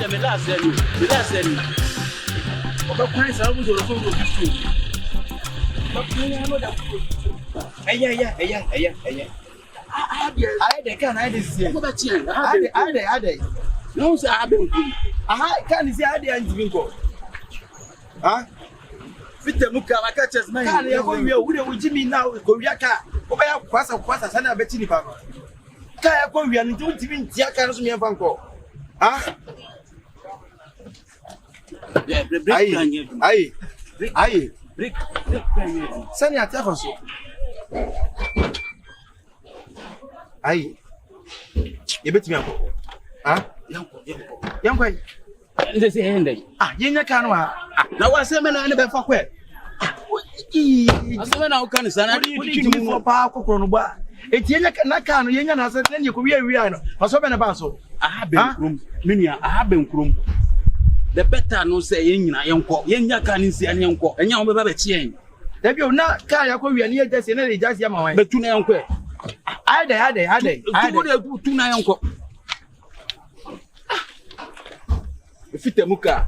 say me last any. Oba kwan sa mu so so do bisu. Ba kun ya no da ku. Aya. I dey can I dey see. Go back here. I dey. No say I be. Can see I dey anjibin ko. Fite muka maka chess man. Kan ya ko wi o we jimi now ko wi aka. Oba ya kwasa sana beti ni pa. Ka ya ko wi an nti bi ntia kan so me fan ko. Break. Sani ati fa so. You bet me uncle. Young boy. This is ending. Yenya canwa. Now I say, man, I never fuck with. I said, now can son, you for power cocoa. It's Yenya Yenya has said, then you could be a real. For so many basso. I have been room. Minia, I have been room. The better no say Yenya can see any uncle, and young baby chain. There you not Kaya Korea near just in any just Yama, but 2 uncle. I go to 9 uncle. Fite muka.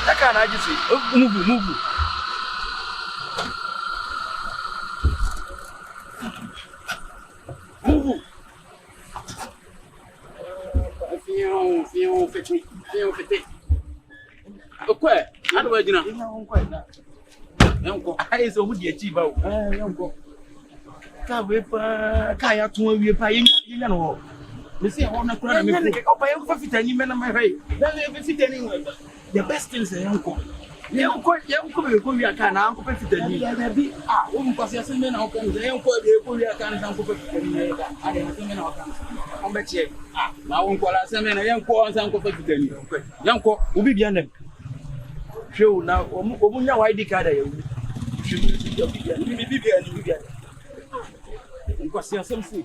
Taka na jisi. Move. Fion fete. Okwe, ado wa jina. Yanko. Ai so hu di achieve ba o. Yanko. Ka we pa, ka ya tun we pa yenya no. Me say ho na kura na me ko pa yanko fita ni me na my hey. Then we fita ni the best thing say yanko. Yanko be ko wi aka na yanko fita ni. Ya bi o mu kwase ase me na ho kan yanko be ko wi aka na yanko fita ni ga. Ade na se me na ho kan. On be che. Na won ko la se me na yanko on san ko fita ni. Yanko obi bia nem. Show na omu nya ID card ya. Bibia. Nkwasi asem si.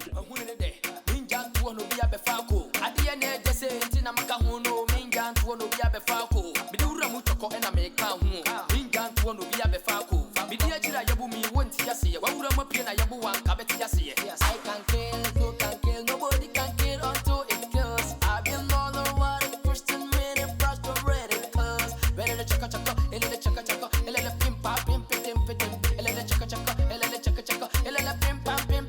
Minja ntuo no bia be faako. Ade na eje se nti na maka hu no minja ntuo no bia be faako. Bidi wura mu toko na me ka hu. Minja ntuo no bia be faako. Bidi ajira yabu mi wonti yase. Wa wura mu pie na yabu wan ka beti yase. I can kill, you can kill, nobody can kill until it kills. I've been all the water, Christian minute, frustrated cause. Better the chaka, ele the chaka, ele the pimpa, pim. Ele the chaka, ele the chaka, ele the pimpa, pim.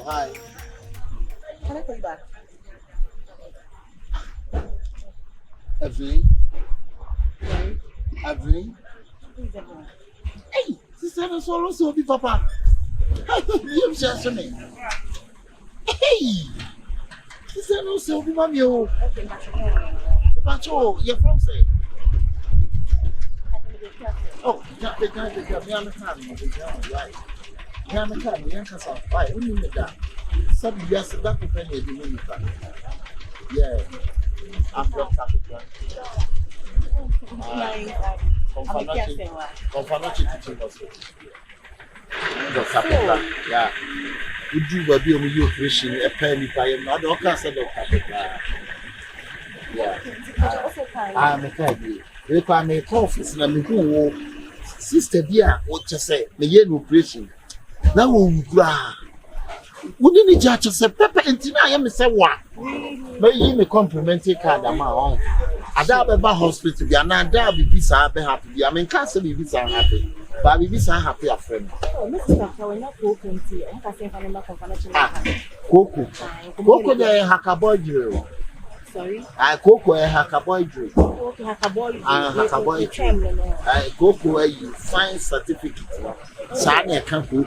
Hi. Can I come back? Evelyn. Hey, Sister, I'm so be papa. You just me. Hey, sister, I'm so be mommy. okay, But you're from say. Oh, the guy, me understand. Right. Yeah, I'm coming. Yeah, because I'm fine. What do you mean that? Some years that will pay you. Yeah, I'm from Capital. Yeah. Would you be on your Christian a penny by a mother or cancer of Capital? Yeah, I'm a candy. If I make office and I'm going sister, dear, what you say, the yellow Christian. Now, wouldn't it judge us a pepper and tina? I am say what? But you may complimentary card of my own. I doubt about hospital, and I doubt be visa happy. I mean, can't say visa happy, but be visa happy a friend. Oh, Mr. Doctor, we're not talking to you. I can say I'm not confidential. Coco, the hackaboy drill. Sorry? Coco, a hackaboy drill. Okay, hackaboy drill. Coco, you find certificate. Sanya can't go.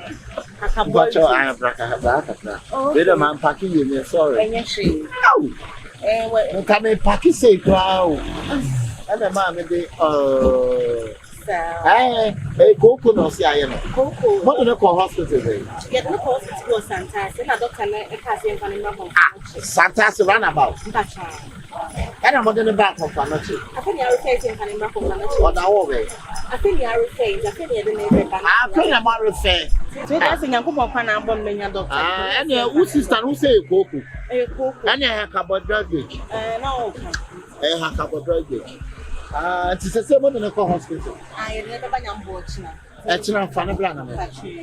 Hackaboy drill. I am Bracca. Better man packing you, sorry. Come and pack it say crowd. And the man, hey, Coco, no, see, I am. Coco, what do you call hospital? Get the hospital Santa, and I don't can Santa's runabout. And I'm going to back of Fanachi. I think you're facing Panama for What I always. I think you're facing. I think you're the neighbor. I think I'm out of fair. So that's in Yakuba Panama, doctor. And your sister who say Goku. And you have about drug. No. I have about drug. It's the same one in the hospital. I never been on board. That's not funny plan.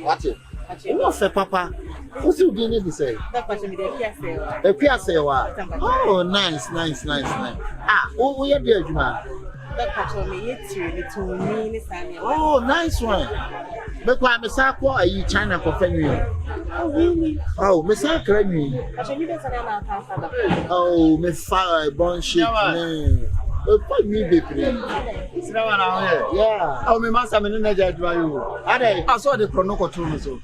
What it? What's the papa? What's you going to say? The Piazza. Oh, nice. Ah, oh, we are there, Juma. Oh, nice one. But why Miss Aqua are you China for family? Oh, really? Oh, Miss Aqua. Oh, Miss Fire, bon shit. Put me baby. Yeah. Oh, my master, I'm in the judge. I saw the chronoco too. So,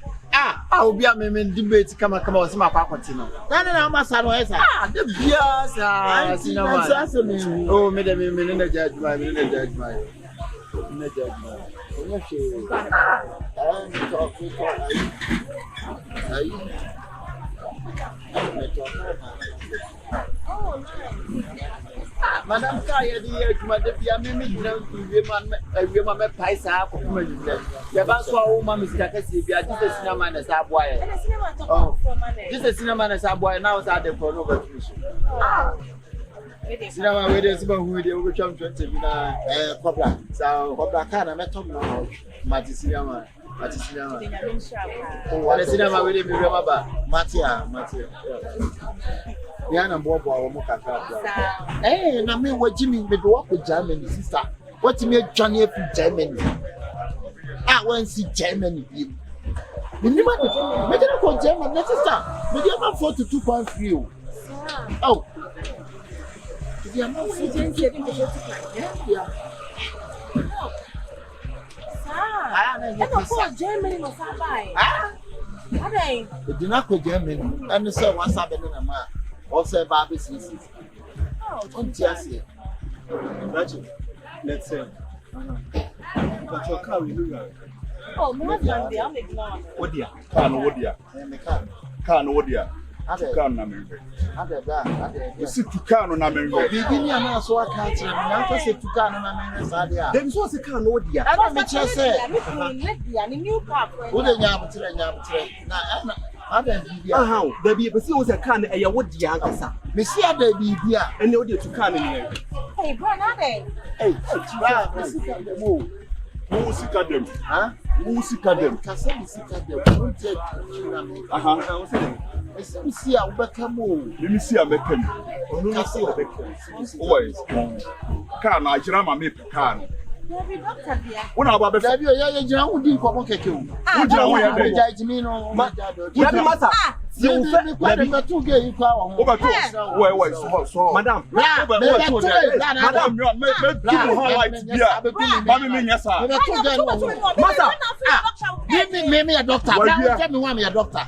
I'll be a man debate. Come on, see my papa. No, my son was. The beers. Oh, madam, in the judge. Madam Kaya, the Mother Paisa, the Baswa woman is Takasi, just a cinnamon as our boy. Oh, just a cinnamon as our boy now is at the Pronover. Cinema, where there's about who they will come to Cobra. So, Cobra can I met Tom now, Matisima. Oh, the cinema will be remember. Matia. Yana Bobo or Moka. Eh, and I mean, what Jimmy would walk with Germany, sister. What you make Johnny from Germany? I won't see Germany. You never go German, sister. Maybe I'm 42.3. Oh, yeah, I'm Germany was by. It did not go Germany. And so what's happening in a man? Also, Barbie sees. Oh, just here. Let's say, but your car will Oh, more than the only one. what dear? Can't you sit to can on America. Beginning and so I can't tell me. I say to can on America. Then was a can, what dear? I don't say. New car. What a yam to How? There be a person was a can, a what dear? Monsieur, there be here. And no dear to can in here. Hey, Brother. Hey, who sick at them? Huh? Who sick at them? Cassandra sick at them. I see a become let me see a mechanic. Always. Can I jam my make can? When I was a young who didn't come on. Would judge me no matter. You let 2 gay power over where so Madam, give me a doctor. Tell me one, me a doctor.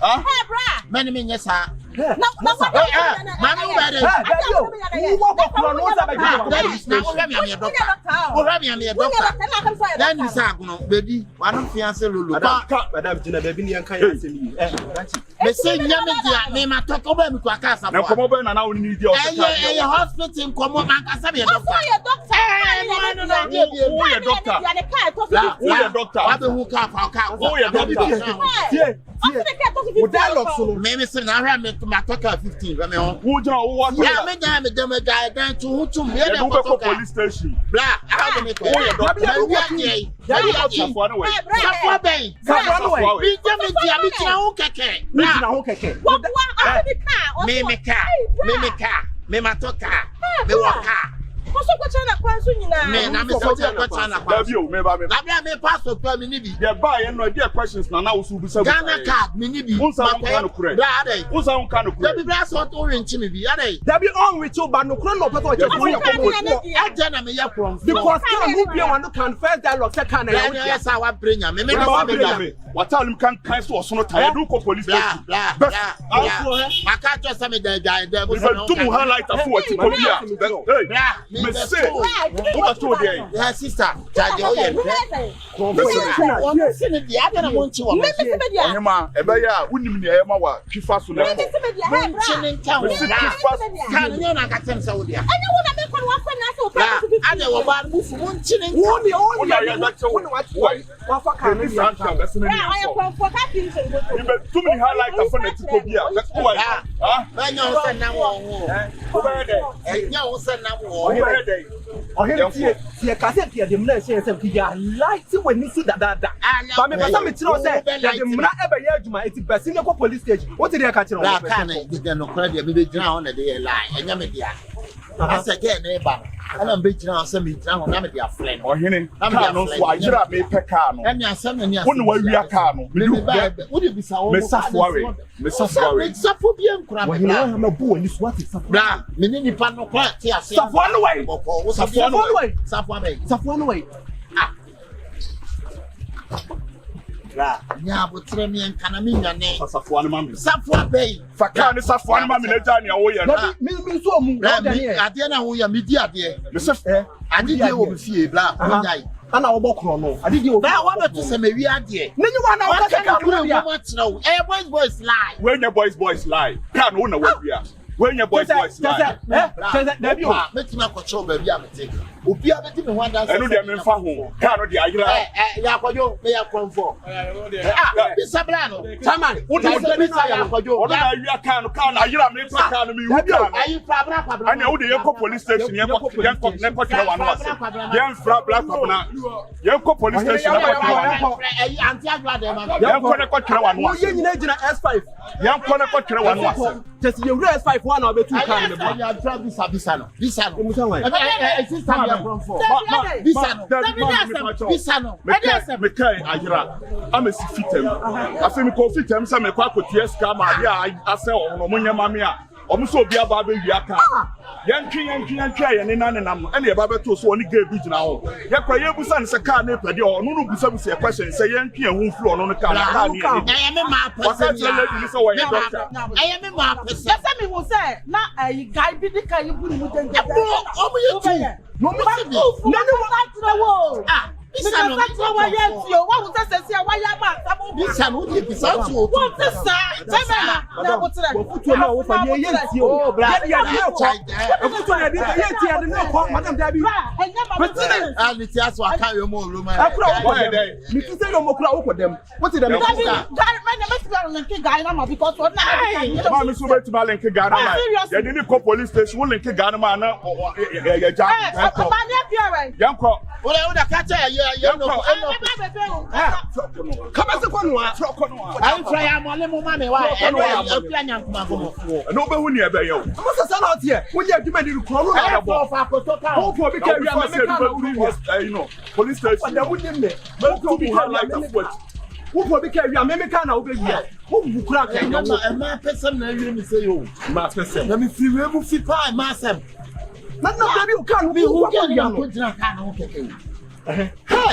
Many men, yes, sir. My talker 15. Who yeah, me them a guy down to police station. Blah, I make questions now. Ghana card, minibi. That be on with you, but no chrono. Because can first dialogue second. Yes, I want bring him. What time can cancel or so tired? Do police station. I can't just say the guy there was to highlight a 40. me say over to there ya sister jaje o ye on se ne dia na mo nchi wo ohima ebe ya unim ne ema wa twifa so na mo nchi ne nka wo kan ne na ka tem sa wo dia anya wo na me ko wa na so pa ade wo ba mu fu mo nchi ne wo ne ya ga che wo wa fa kan ne ya ka bese ne I am for ka tin se go you be too many highlight for na tipo bia let's go ba nya wo se na wo over there nya wo se na wo over there ọhịa tie kase tie de mna ehye nsem ki ya light when ni si dada ba me pesa me tiro se de mna ebe ya adwuma eti besi ne ko police station what dey ka kire la kan de no kra de me be gyina ho na de lie enya me dia asa ke na ba ana me gyina ho se me gyina ho na me dia friend ohene ka no so ayira me peka no enya asem ni wo ne wa wia ka no wo de bisa wo me safuare me safu bi enkura me wa ma bu wani so what safu bra me ni nipa no kwa ti ase safu no way safu no way bra nya botre mi enkana mi nyane safu anu mami safu abei faka ni safu anu mami na ja ne wo ye na mi so mu ade na wo ya mi di ade me se ade die wo me fie bra wo nyai ana wo bokro no ade die wo ba wa beto se me wi ade ne nyi wa na wo ka ka kura wo ma tro boys lie when your boys lie ka no na wa wia when your boys lie da bi o metima ko cho ba bi amete obi abeti me ho adanse enu de me fa ho ka no de ayira ya kwajo me ya konfo bi sabla no chairman wo de bi sa ya kwajo o na wia ka no ayira me fa ka no mi wu ka ayi fabra anya wo de ye ko police station ye ko ne ko kire wa no ase ye fra black na ye ko police station ne ko kire wa no ayi anti agba de ma ye ko ne ko kire wa no ase ye nyina gina S5 ye ko ne ko kire wa no ase just ye wura S5 one na be two kan ne bo ya try bisa no emusan wa sister me konfo bisa no me kai ayira amesi fitem afi me ko fitem se me kwa kotie ska ma dia ase ono munyama me a omo so obi aba be wi aka yentwi ye ne nam ene ye ba beto so oni ga bi gina ho ye kwa ye busa ne se ka na pede ono no busa ye question se yentwi hu flu ono no ka na ka ni e me ma person ya ni so ye doctor e me ma person se me wo se na guy bi di kan bu ni mu denje o mo ye tu no me se na ni wo atra wo bisa no wa ye ti o wa wo se se wa ya ba sa mo bisa no de bisa ti o wo se sa tebela na bo tere wo futu na wo fa ye ti o ya ni ko wo futu na de ye ti ya ni ko madam da bi ni ti aso aka yo mo ru ma akura wo dem mi ti se no mo kura wo ko dem what is dem guy man me ti ba link guy na ma because what na ma mi so be ti ba link guy na ma ye ni ko police station wo link guy na ma na ye ja ma ni appearance yanko wo da ka cha ye no kama se ko no a ai fra ya mo le mo ma me wa e no ya apia nyankuma go mo no be hu ni e be ye o mo se sa na o tie wo ye aduma ni ko no na bo fa ko to ka o ko bi ka wi am me ka you know police station da wo ni me ko bi ka wo ko bi ka wi am me ka na wo be wi wo bu kura ka no ma person na wi mi say yo ma person na mi fi we mu fi pa ma sem na baby o ka no bi hu ke ya ko jina ka na wo keke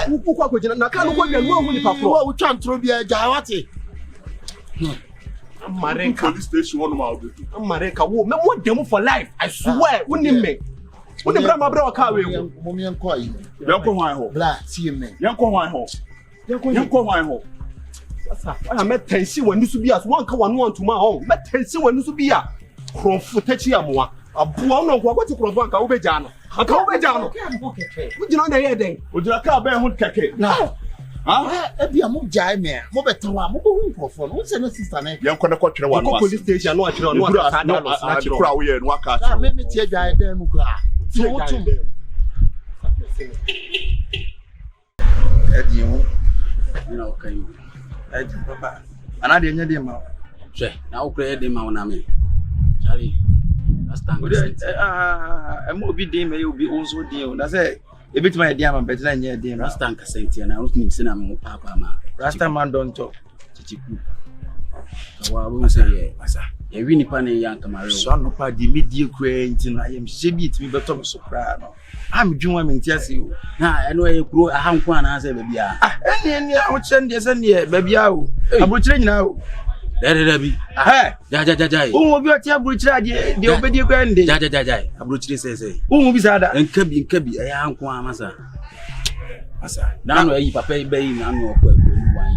wo ko ko jina na ka no ko wi no hu ni pa pro wo twa ntro bi ja wate Marenka police station one ma obi Marenka wo me mo dem for life I swear wo ni me wo ni bra ma bra ka we mo mi enko yi yanko hwan ho bla tie me yanko hwan ho yanko hwan ho asa wa me tensi wani so bia so wan ka wano antuma ho me tensi wani so bia krofo tachi amoa aboa no ko kwati krofo anka wo beja no anka wo beja no wo jina na ye den o jira ka ba hu keke e bia mo jai me mo betawa mo bo hu krofo no se no sister na yanko ne ko twere wa no ko police station no akire no aka da no na akire kura wo ye no aka ta me me tie jai den mu kura so wo tum edi hu na okai edi papa ana de nya de ma hwe na okra de ma wona me chari last mo obi de me obi onso de o na say ebituma e de ama better na nya de ma last time kasenti na rutini se na me papa ma rasta man don talk chichiku wa wo say ye asa e wi nipa ne yan kamare so no pa di medie kura nti na yem shebi itimi beto so kra no am dwuma me nti ase o na eno e kuro ahanko ana say ba bia eni a wo chen de se ne ba bia o abotire nyina o Dabi. Jai. Who be at Abuchira, the obedient grand. Jai. Abuchiri say. Who be sad and Kabi, a young Massa. Massa. Now I papa bay no 1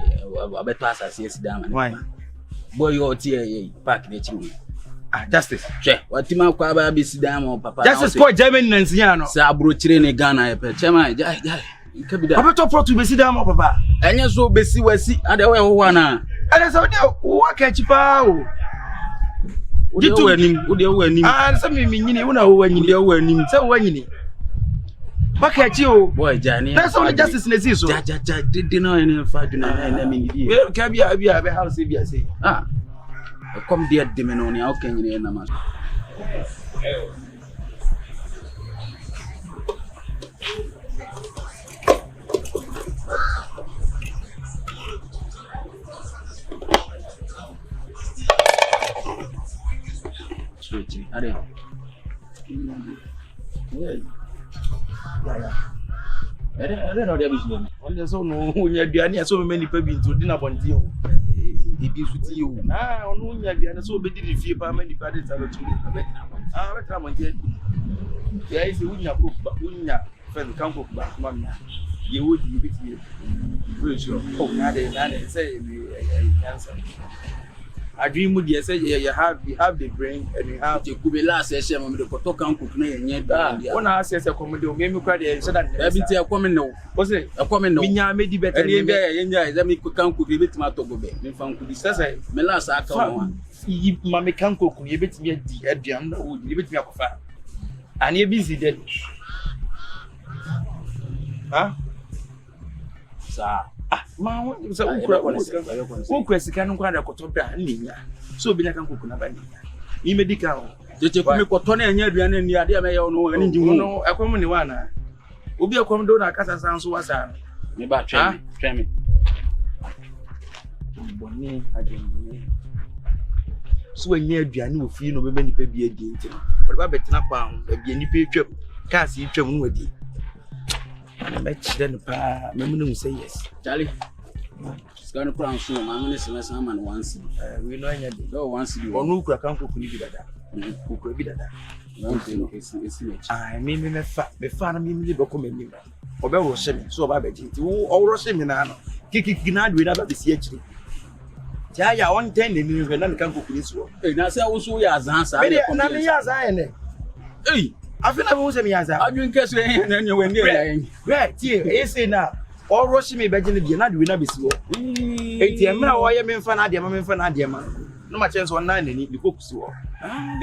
year. I bet pass as yes down. Why? Boy, your tea pack the chimney. Justice. Che, what Tima Quaba be sit down on papa. Justice called German Nanciano. Sabuchiri Ghana, Chema, Jai. Papa top to be sit down, papa. And you so busy, we see, and there were one. And I said, what catch you pow? Would you win him? Would you win him? And some meaning you know when you were him, so when you need. What catch you, boy, Johnny? That's all the justice in the season. Did not any fight, and I mean, well, can be a house if you say. Come dear Demononi, how can you name us? I don't know their business. There's so no one so many people into dinner on deal. It is with you. Ah, on one so be did few many parties are to come on yet. There is a winner cook, but winner friend can't cook back, mamma. You would be with you. Oh, now they say answer. I dream with you say you have the brain and you have the Kubela session on the Kotokan cook name. One hour says a comedy, maybe you cried and said that I've been a common no. Was it a common no? I made the better. Let me cook a bit my togo. Me found could be says, Melassa, Mammy can't cook, you bet me at the end, you bet me up a fire. And you're busy then. Huh? Sir. Ma so who kwesi kan nkwa da kotobra nninya so obi kan kokuna ba nninya ni medical jeje kumi koto na enya aduane ni ade ma ye no ani nji mu no akwam ni wana obi akwam do na kasa san so wasa me ba twemi bonni adwendini so enya aduane ofi no bebe nipa bi adi nti no ba betina kwa ho abi nipa etwam kasi etwam no adi then pa say yes. Charlie. It's gonna pronounce so I'm gonna man once. We know any day. Once you no can cook ni bidada. Cook bidada. I mean me fa me be ko me ni. Obe wo hye me so oba be jinti. Wo ro hye me na no. Kiki na do na ba be si akiri. Ja ya on 10 ni me na kan cook ni so. Na say wo so ya azan sa. Na me ya azan ne. Hey. I feel like we say me answer. I drink case na nyo when dey. Right, e say na all rush me be gene bi na de we na be si wo. Enti e mra wo ye me mfa na de ma. No ma chance on na nani bi kokusi wo.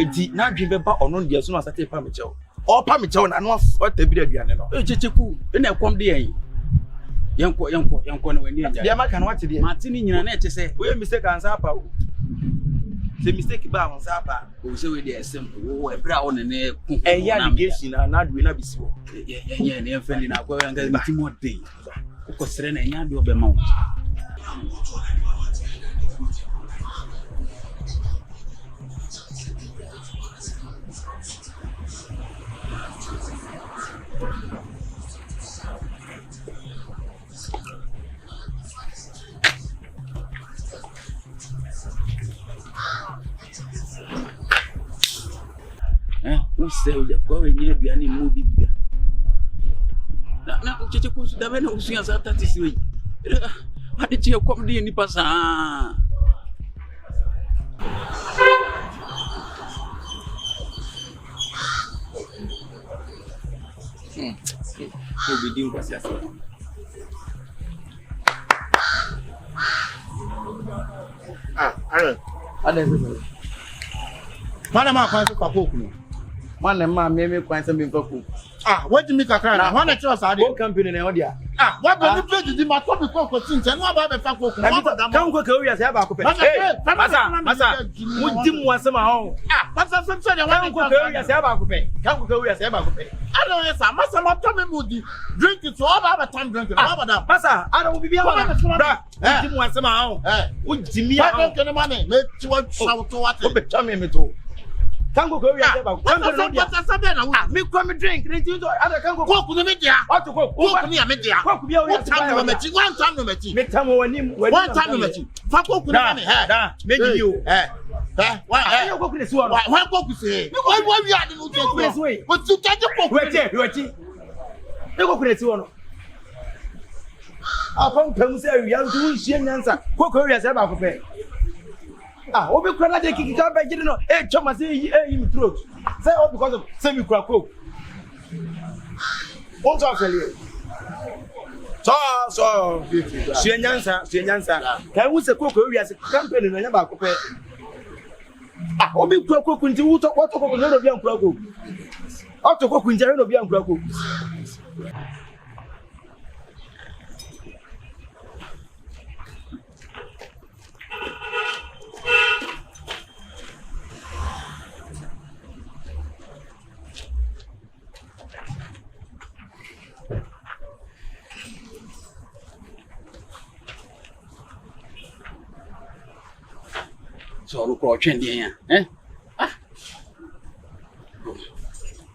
Enti na dwen be ba ono de so na sate pa me chew. O pa me chew na no ota bi aduane no. Checheku na ekom de yen. Yenko na wani anja. De ma kan wate de. Matini nyina na eche se. We mistake answer pa. The mistake ba on sapa o say we dey simple wo ebra o ne ku ya allegation na do we na bisi wo ye ne enfeli na kwa nga ntimo dey ko sere na nya do be ma wo Say we go enye aduane mu bibia na ucheche ku da bena usuya za 30 we ade che kom de nipa saa ko bidin kwa siasa ale mana ma kwa so kwa koku man ma me kwan se me faku what do me kakra na wana chiro sa de company na odia what do you pay di ma to be ko tinche no aba be fa ko kan ko ka wi ase aba ko pe masa mudim wasema ho masa se de wana ko ka wi ase aba ko pe I don't know masa ma to me mudi drink it so aba time drink no aba da masa ana wo bibia bra mudim wasema ho ujimi ya drink no money me ti wa shout to what o be twa me to Kango go area ba. Kango no dia. Me kwa me drink, ni tinto ada kango. Coke no me dia. Auto coke. Coke me me dia. Coke bia o ya. One time no me. Me tam wani. One time no me. Fa coke no me. Da. Me di you. Why? Ayo coke ni suwa no. Why coke say? Why we are the no say. But you can't coke. Wait. Me coke ni suwa no. Apam pam say wi am tu nhie nyansa. Coke area say ba ko pe. Obi kura de kiki ka be gidi no. Choma say him throat. Say all because of say me kura coke. Won't talk to you. So, Swenyansa. Can we say coke area say campaign no nya ba ko pe. Obi kura coke nti wo to coke no bi an kura coke. Auto coke nti no bi an kura coke. So look at trend here, eh?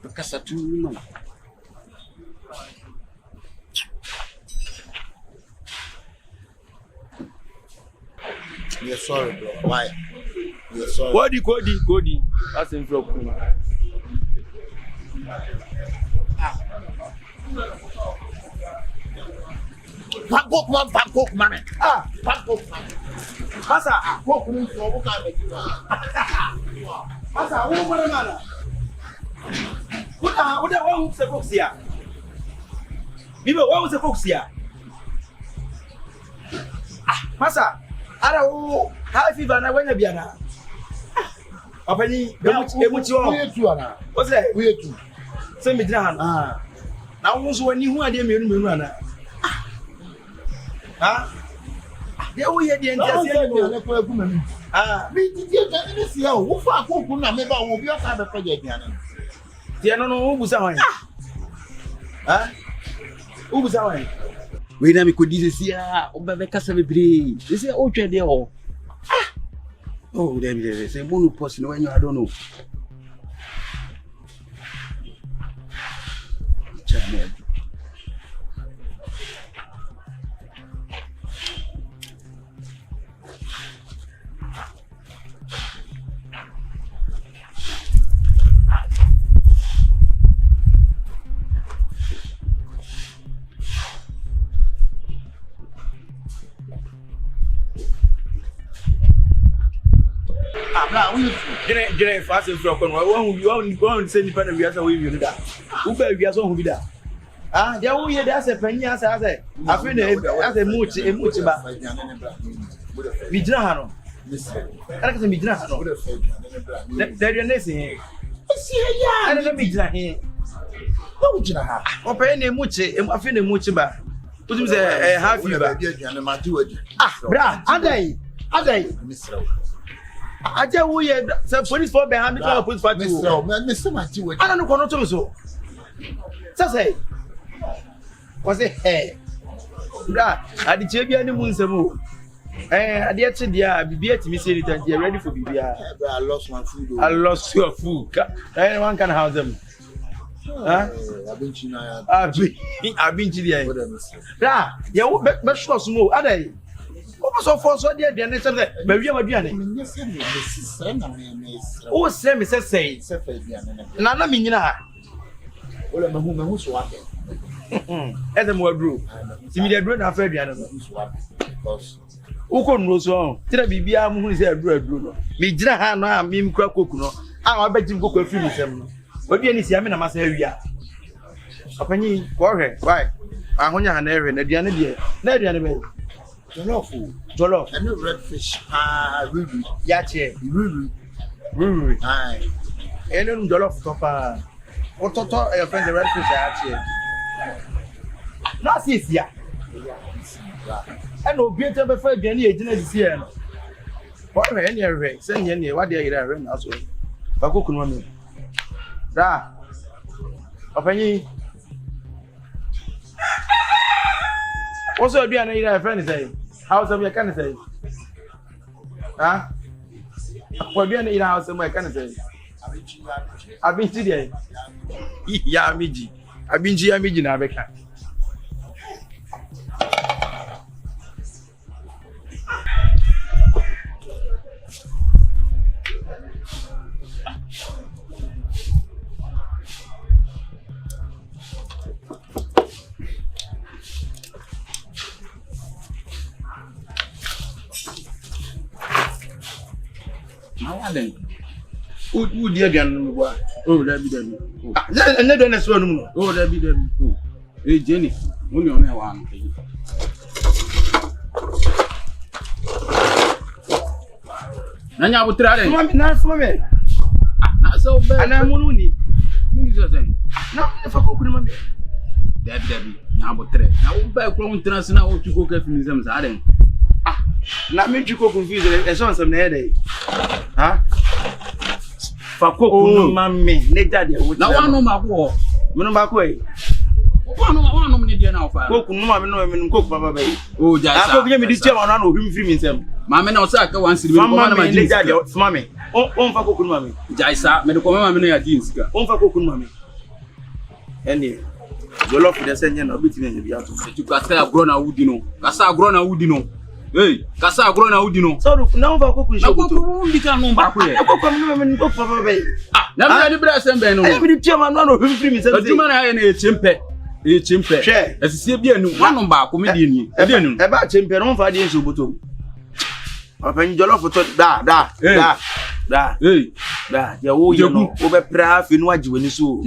Because I do know. You're sorry, bro. Why? You're sorry. Cody. That's in flow. Fuck coke, man. Fuck coke, man. Masa, Coke no so wo ka be ki. Masa, wo mara mana. Uda wa se koksia. Bibo wa se koksia. Masa, ara wo high fever na wanya bia na. Opani, emuchi wo. We tu ana. O se, We tu. se me dina han. Na wo so wani hu ade menu ana. They will hear the entire thing. Me did you tell me see how who fa coke na me ba wo bi o ka be fa je aduane. Tie no wo busa wan. Wo busa wan. We na me ko di se ya o be kasa bebre. Se o twa de ho. Oh, dem say bonu post no when you I don't know. Channel. Jene fast from kon wa say ni pa na wiasa we wi da wo ba wiasa ho bi da dia wo ye da se panyi asa afi na asa emuchi ba mi jina ha no ara ka se mi jina ha no da dia nesi he si ya ara ka mi jina he wo jina ha o pa na emuchi afi na emuchi ba utim se half you ba bra adai Aja wo ye say police for behind me to police party o Mr. Mati ana no kono to so say was it bra adi che bia ni mu nsem o adi e che dia bibia timi say return dia ready for bibia I lost my food. I lost your food one can house them abinchi dia bra ye wo be sure sumo adai Omo so for so dia ne say ba wi amaduane o se me say na me nyina ha Ola mahu so ake mo adru ti mi de adru na fa aduane no because uko nro so tira bibia mo hu say adru no me gina ha no a me kura koku no a wa ba jim koku afiri mi sem no obi ani sia me na masa awia apanyi ko hwe why ahonya ha na hwe na aduane de na aduane be Jollof. And red fish. Ruru. Yache. Ruru. Aye. And jollof topa. What your friend the red fish yache. Not this ya. And obi ete be fa aduane e gina sisi e no. What we any hwe. Say nye what dey here hwe na so. Ba koku no me. Da. Opanyi. What's your aduane here friend say? House of your can say? What do you need house of my can say? Abinchi there. Ya miji. Abinchi ya miji na beka. Who dear gun? Oh, that be done. Another next one. Oh, that be done. Oh, hey, Jenny, only on one. Nanya would try it. Not for me. Not so bad. And I'm only. No, if I could remember. Debbie, now but three. Now, back from Transnational to cook at museums. I didn't. Not make you go confused as on some day. Huh? For cook, mammy, later. Now, I know my war. When back way. One minute now. Cook, no, cook, Papa. Oh, just give me this chairman on him free himself. Mamma, no, sir, once you want my later, mammy. Oh, for cook, mammy. Jaisa, medical mammy, I didn't. Oh, for cook, mammy. And you love the same of between the other. You got grown a wood, you know. Cassa grown a wood, you know. Hey, Cassa grown a wood, you know. So now for cooking, you become no back here. Ah, never the brass and ben. Every chairman, one of him free himself. You man, I ain't a chimpe. Share as a Sabian, one back, comedian. I didn't know about chimpe on for the issue. Open your love for da. Hey, da, you know, over praff in what you when you saw.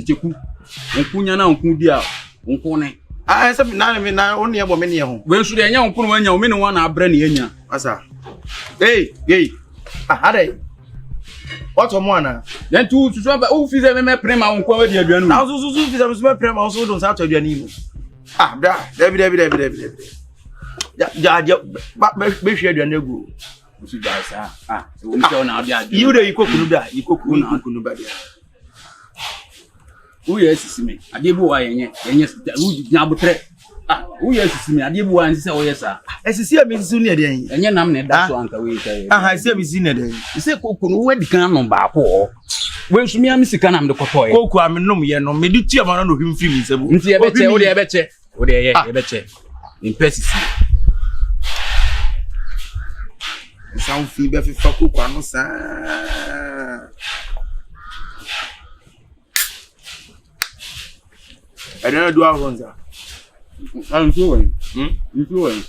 Unkunya na unkudia unkone asa na only abo many ho we nso de nya unkunu wanya o me ne wana abra ne anya asa hey ade what mo ana then tu so ba o fi se me prema unkwa we de aduanu na so fi se me prema so don sa to aduanu mu bra David ja be hwe aduanu egu so ja sa so we tell na aduanu you dey ikokunu da dia who yes me adebu wa yenye nyabotre who yes me adebu wa nse o yes esisi amisi ne de enye nam ne da so anka we kai esi amisi ne de se kokunu we dikan no ba ko we nsumi amisi kan am de kotoy koku aminom ye no me di tia ma no him film nsebu nti e beche impesisi sound fi be fi fa koku anu sa I don't do Avanza. I'm doing. You doing?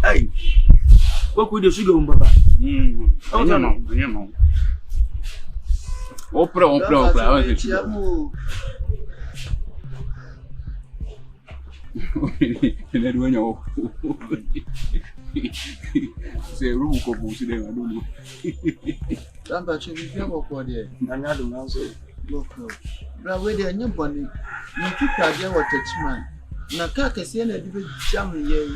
Hey, what could you sugar, Baba? Oh, no. Opera. Say, room for Bussy, I don't know. That's actually for the another answer. Look, bra we dey anya boni ni tukaje watchman na ka kese na dibe jam ye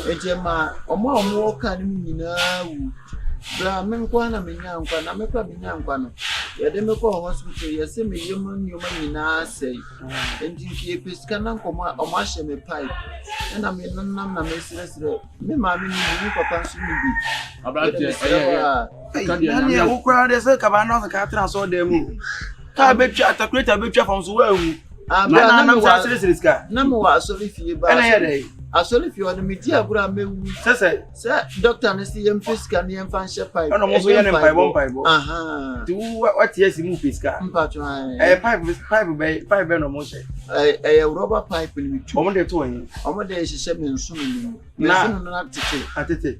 ejema omo ka ni nyina wu bra men kwa na menya nkwa na mekwa menya nkwa no ye de mekwa hospital ye se me yema nyoma nyina sei enti ki epeska na nkomo omo ahye me pipe na me nanam na me sire me ma me ni papa nso ni bi abrate kan ya wo kwa de se ka ba na ka tra so dem ka betwa atakreta betwa fam so wa hu na sa siriska na mo wa so fie ba na ye asole fie wa me di agura mewu se doctor na si yem fiska na yem fan shepai na mo so ye ne pai bo aha tu what yes mu fiska mpacho pipe be no mo se rubber pipe ni tu o mo de to yin o mo de hihye me nso ni na atete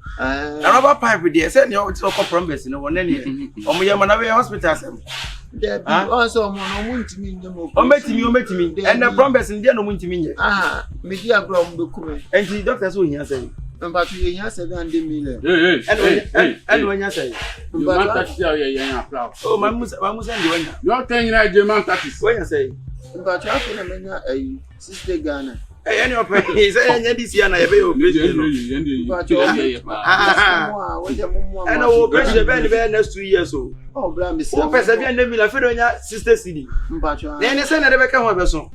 rubber pipe de se ne o promise no won ne o mo ye ma na we hospital sem there be also mo no muntimi nyemo o metimi and the promise ndie no muntimi nye me di agro mo dokume enti doctor so hia say mpacho ye hia 700 million and when you say man taxi ye apply oh man musa ndi wanya you can you je man taxi when you say mpacho afi na menya 60 Ghana any operation say enya this year na ye be operation mpacho and o operation be next 2 years so oh bra me say o pesa bi na million fedo nya 60 cedi mpacho na ne say na de be ka ho be so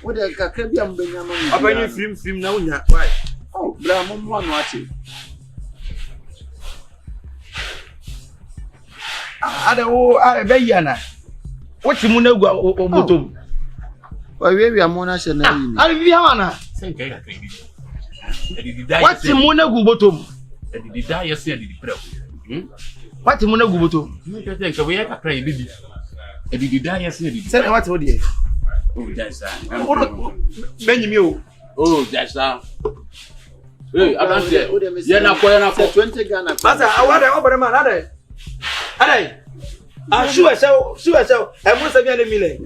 wo de kakra bi am be nya no abanye film na unya why oh bra mo no ati Ada wo be yi na. Wo ti mu na gu obotom. Wa we amo na hye na yi ni. Ari bi ha na. Senka ya kra bi. Edidi dai. What ti mu na gu botom? Edidi dai ya se edidi pre. What ti mu na gu botom? Me ka senka we ya kakra yi bibi. Edidi dai ya se edidi. Say what wo dey? Oh, that's Benyimi o. Oh, that's Hey, Abante. Ya na ko 20 Ghana. Masa awada wo bere man ada. Ada. Sure so. E mo se bi na mi le.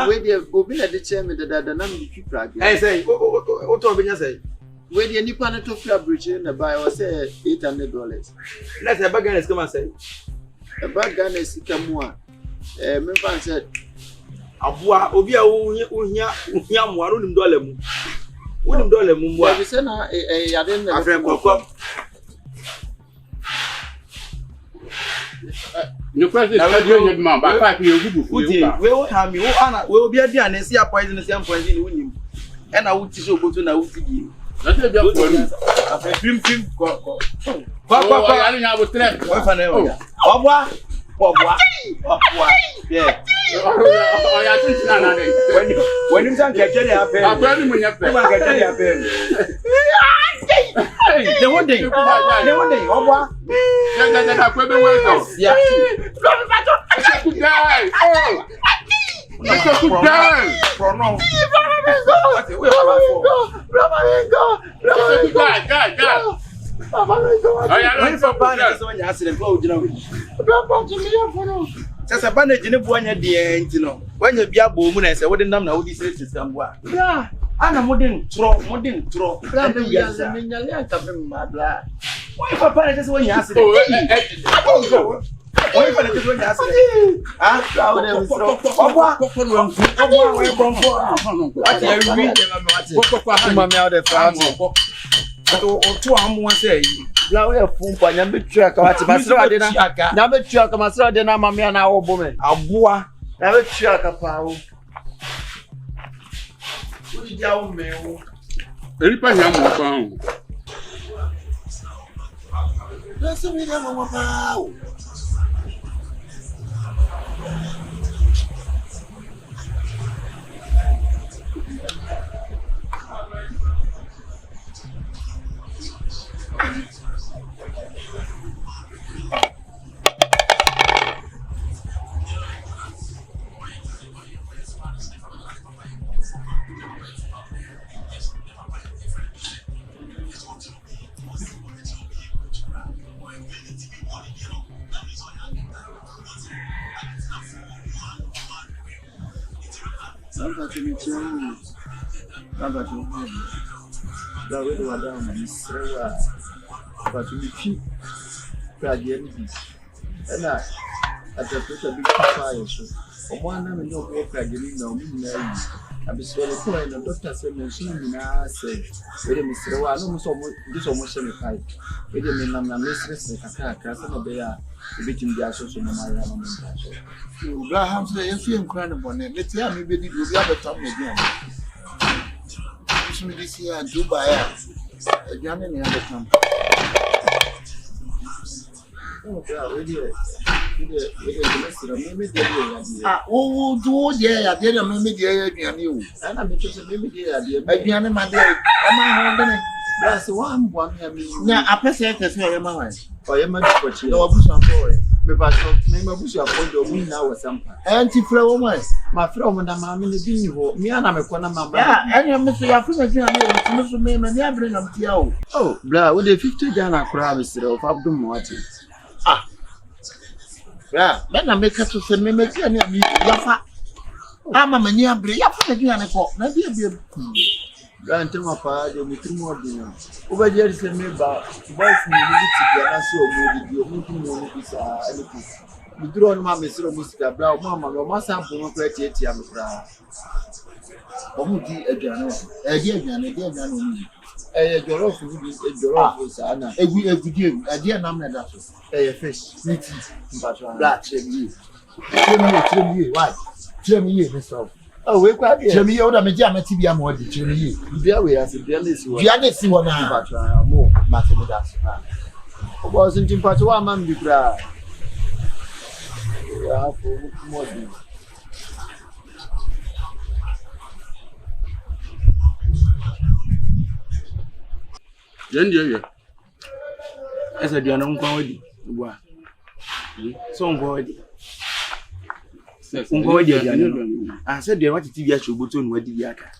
We dey obi na de chairman da na mi twipra ge. Say o to be nya say. We dey nipa na to free bridge na buy o say $800. Let's have Ghana come and say. E bag Ghana sika mu a me fan say Abua obi a wo hia mo aro nim dollar mu. Wonim dollar mu mo. We say na ya den na Afrem kokko. No question is you man, but pipe you gugu fu. We wo ha mi wo ana we obi adi an si poison ni wonim. E na wo ti so oboto na wo ti gi. Na te bia ko ni. Afrem film ko. Ko ya ni nya bo tre. Wo fa na e wo. Obwa. Yeah. Oh, ya tin na na ni. When you san get there happen. Afrem mu nya fe. When get there happen. The one day. Obwa. Ya ko be we go. Yeah. Good guy. Oh. It's a good guy. Pronounce. Guy. Oh, yeah, When for ban so nya accident for ojina we. Sasa ban ejine bu anya de ntino. Wanya bia bo mu na se wode ndam na wodi sire system bu a. Yeah. Ana modern tro. brand ya se me nyale aka be madla. When for ban so nya accident. When for so nya accident. Ah, How dem so. Obwa we from for. Ati e wi Kuma me out the front. o to am won say La we fun pa nya betua ka wati masra de na. Na betua ka masra de na mama na wo bo me. aboa Na betua ka pa wo. odi dia wo me wo. Eripa nya mo pa ho. La se mi na mama pa wo. La we do down na Israel. But we keep prayer ni. Na atapita big fire so. Omwana me no go prayer ni na omi na yi. Abisoro ko na doctor say me so ni na say. We dey Israel no so mo di so mo se me kai. We dey me nam na me stress kaka say no be ya. We bitim dia so so no ma ya no me so. Abraham say you feel crying about it. Let's hear me be di do ya better me again. Me this year Dubai Ghana ni ande kam oh bra we dey me dey ah oh do dey ya dey me dey ya aduane o ana me tell say me dey ya dey aduane ma dey ama ho de ne bra say one bua me na apese ke say ya ma wan o ya ma di kochi na obusu afo me pa so me ma busu afo do mu na wasampa anti fra wo man ma fra wo da ma me di ni ho me ana me kona mama ya anya me so ya fra me na me so me ni abre na mtia o oh bra we dey 50 Ghana kra be sire o fa dum mo ati ah bra me na me ka to se me ti ani ami ya fa ama me ni abre ya fa me ni ko na bi bra ntema pa de mi trimo de o ba je se me ba boys ni ni ti Ghana so o di o mu ni bi sa ani ku mi duro no ma me sire musika bra o ma o ma sample mo kra ti am kra o mu di aduane o di aduane o mu jollof ni bi jollof sa na egudi ade na me da so fish meat black chili why chili me so oh we kwa bi chili o da me dia mati bia mo di chili bia we as bia na si wo na mo mati me da so o bo sin tin pa to wa man bi kra Yeah, for more. Yen esa dia no nkwa wadi bua so nkwa wadi nkwa wadi dia no se dia wati tv acho boto no wadi aka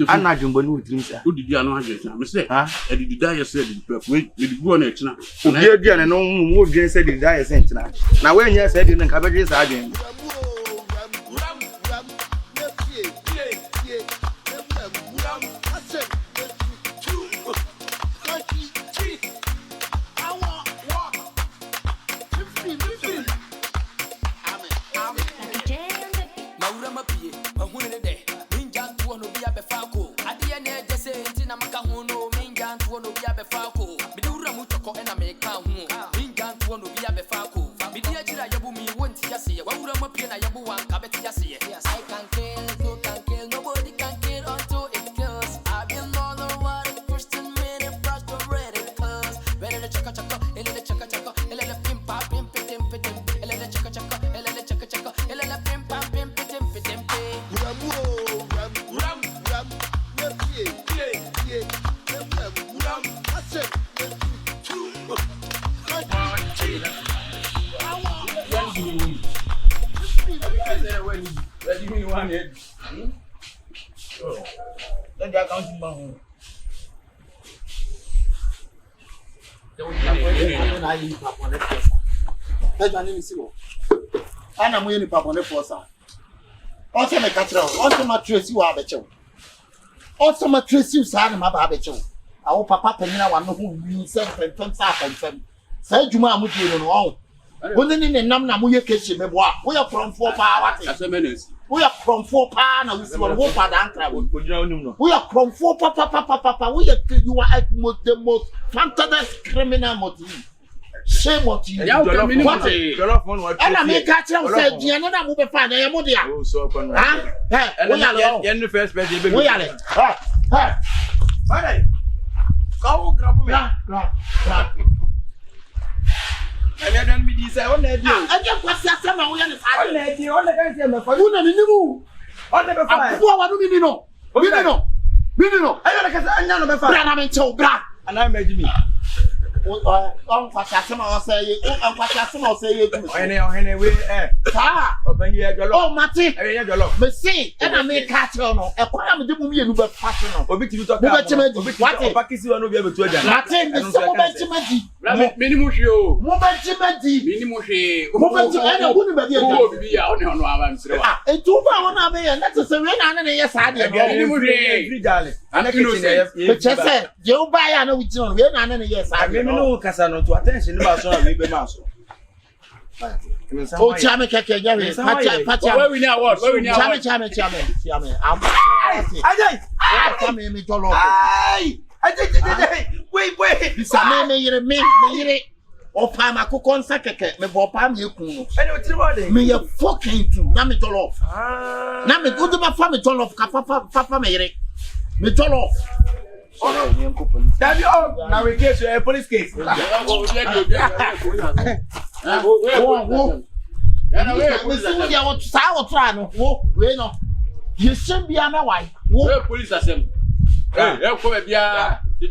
ana dwombo no wotrim sa udidi ano agye sa me se edidi da ye se edidi pref we edidi go na ekina obi aduane no mu dwen se edidi da ye se ntina na we nya se edidi nka bedwe sa adwen Ana mo yeni papa ne forsa. O se me ka kire o se ma tracy wa abechew. O se ma tracy sa na ma ba abechew. Awo papa panina wa no ho wi se fem sa fem. Sa adwuma amudie no no. Woni ne nam na mo ye kechi me boa. Wo ye kromfo pa wate. asemenes We are kromfo pa na we see wo pa da ankra wo. ojina onim no We are kromfo pa. We are you are the most fantastic criminal motive. Shame on you. ya o minimum jollof one wa And I make a chance say Diana na mo be fa na ye mo dia. oh so kon Ah, we are yen the first person be we are le. Ha. Bye. Go grab me. Ra. And then me say on na dio. E je kwasi asema wo ye ne sa. On na dio, on na kan say me fa. Wo na ni mu. On na be fa. Afu wa no mi no. Mi no. Ayo na ka say anya no be fa. Bra na me chew bra. Ana me ji mi. On kwasi asema wo say ye. On kwasi asema wo say ye tu. Ohene we Sa. open here jollof. Oh mate. Eh ya jollof. Me say e na me ka tell no. E kwa na me de mu mienu be fa no. Obi ti bi to Mo be chima di. Obi ti What? opakisi wa no bi abetu aja. Mate me say mo be chima di. minimum hwe o Mo be chima di. minimum hwe Mo be chima na wo ni ba di o e. bibi ya ono ono aba msire wa Etu ba wona be ye na te se we na na ye sa de. minimum hwe Free jale. Ana Kino kitchen Me chese je u ba ya na we ti no we na na ye sa de. me no kasa no to attention ni ba so na we be ma so. O chame keke ya we. Pacha. where we now what Chame. Am. Ajay. Chame me jolo. Ay. Ajay. Wait. Bisa me yire. O pa ma kokon sa keke me bo pa me ekun no. Any what body? Me ye fucking tu na me jollof. Na me go do ba fa me jollof ka papa me yire. Me jollof. That you now we case a police case. Me si wo dia wo sa wo tra no. Wo we no. Ye shem bia me wai. Wo police asem ko be bia me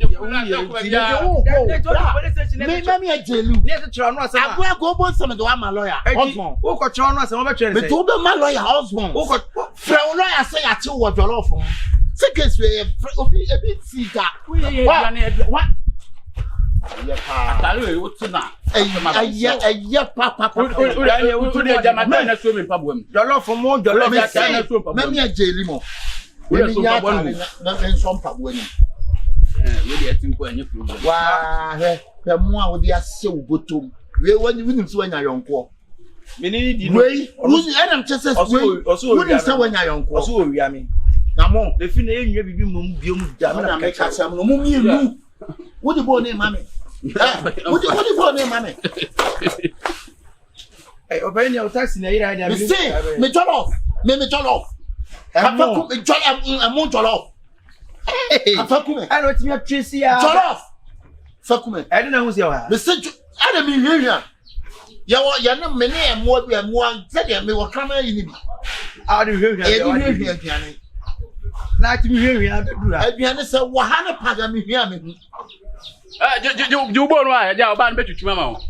ajelu. Near the tron was a Agwa go bo some do am lawyer. Husband. who got tron was a Me to be my lawyer husband. who got Fra lawyer say ati wo jollof. Second way obi e bit sika. What? talo wo tina Aye papa. o jamata na so me pabwam jollof mo jollof Me Jollof say, na so pabwam me ajeli mo. We We are so ya pabwam. na nso pabwam. we dey tinko anye problem Wa he mu a wo dia se wo botom. We wani so wanya yonko. me need di We enam chese we. Woni se wanya yonko. also we am Na mo the fin e nwa bibi mum biom da na me ka sam no mu mienu. Wo di bo ne mame. Wo di bo ne mame. eh obani o taxi na ira da Me say me jollof. Me jollof. Afaku me jollof. Mo jollof. Afaku me. I know ti me tracy ya Jollof. Faku me. I don't know who's your Me say ana mi hia. ya no me ne mo bi mo se de me wo kama yi ni bi a de hwehwe e bi hwehwe na ti mi hwehwe adura aduane se wo ha ne paga me hwea me hu ju bo no a ja oba no betutuma ma ho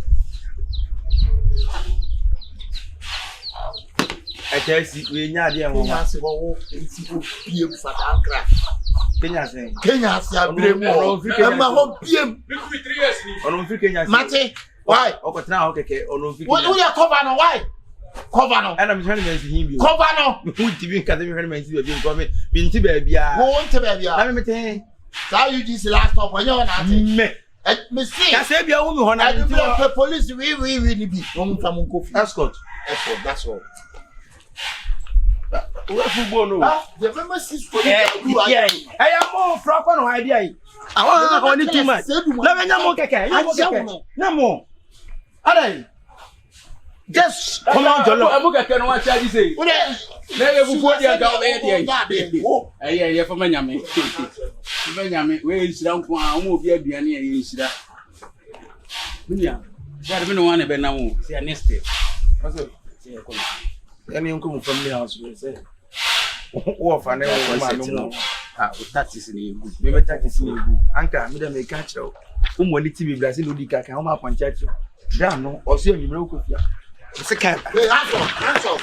Chelsea we nya de ho ma se wo enti ko piem fadankra Kenya se abre mo e ma ho piem ono fi Kenya mate why okotra ho keke ono fi Kenya wo ya cover no why cover no ana mi hwani mensi himbi cover no hu tibi nka de mi hwani mensi bi ko me binti ba bia wo nte ba bia na me mete sa you this last stop when you na ate me see ka se bia wo mi ho na the police we ni bi no mfa mo kofi escort that's all we football no the member sister ya mo fra ko no idea yi awon ko ni too much na me nya mo keke na mo adai just come on jollo amu keke no wa charge say na ye fufu dia ga o ye ye fa manyame we nsira nko a mo obi aduane ye nsira bunia ya de no wane be na mo say next step also say ko any uncle family house we say wo fa na wo ma no o taxes ni egu me taxes ni egu anka me da me ka chiro o mo ni tv Brazil odi kaka o ma poncha chiro da no o se mi mero ko fia se ka hands up